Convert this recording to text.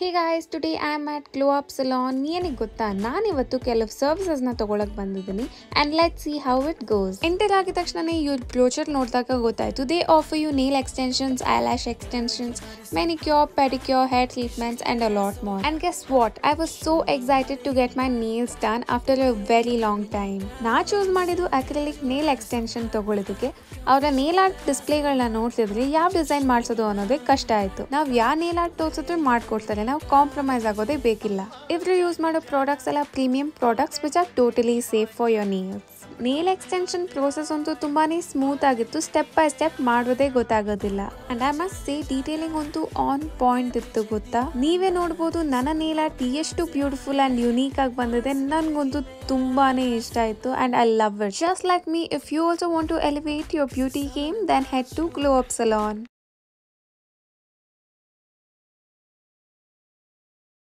Hey guys, today I am at Glow Up Salon. ಏನಕ್ಕೆ ಗೊತ್ತಾ ನಾನಿವತ್ತು ಕೆಲವು ಸರ್ವಿಸಸ್ನ ತಗೊಳಕ್ ಬಂದಿದ್ದೀನಿ and let's see how it goes. Enter ಆಗಿದ ತಕ್ಷಣನೇ ಇವ್ರ ಬ್ರೋಚರ್ ನೋಡಿದಾಗ ಗೊತ್ತಾಯ್ತು. They offer you nail extensions, eyelash extensions, manicure, pedicure, hair treatments and a lot more. And guess what? I was so excited to get my nails done after a very long time. ನಾ choose ಮಾಡಿದ್ದು acrylic nail extension ತಗೊಳ್ಳೋದಕ್ಕೆ. ಅವರ nail art ಡಿಸ್ಪ್ಲೇಗಳನ್ನ ನೋಡ್ತಿದ್ರೆ ಯಾವ design ಮಾಡಿಸೋದು ಅನ್ನೋದೇ ಕಷ್ಟ ಆಯ್ತು. ನಾವು ಯಾವ ನೇಲ್ ಆರ್ಟ್ ತೋರಿಸಿದ್ರು ಮಾಡ್ಕೊಡ್ತಾರೆ, ನಾವು ಕಾಂಪ್ರಮೈಸ್ ಆಗೋದೇ ಬೇಕಿಲ್ಲ. ಇವರು ಯೂಸ್ ಮಾಡೋ ಪ್ರಾಡಕ್ಟ್ಸ್ ಎಲ್ಲ premium products which are totally safe for your nails. Nail extension process ಅಂತೂ ತುಂಬಾನೇ ಸ್ಮೂತ್ ಆಗಿತ್ತು, ಸ್ಟೆಪ್ ಬೈ ಸ್ಟೆಪ್ ಮಾಡೋದೇ ಗೊತ್ತಾಗೋದಿಲ್ಲ. And I must say detailing ಅಂತೂ ಆನ್ ಪಾಯಿಂಟ್ ಇತ್ತು ಗೊತ್ತಾ. ನೀವೇ ನೋಡ್ಬೋದು ನನ್ನ ನೇಲ್ ಆರ್ಟ್ ಎಷ್ಟು ಬ್ಯೂಟಿಫುಲ್ ಅಂಡ್ ಯುನೀಕ್ ಆಗಿ ಬಂದಿದೆ. ನನ್ಗಂತೂ ತುಂಬಾನೇ ಇಷ್ಟ ಆಯ್ತು and I love it. Just like me, if you also want to elevate your beauty game, then head to glow up salon.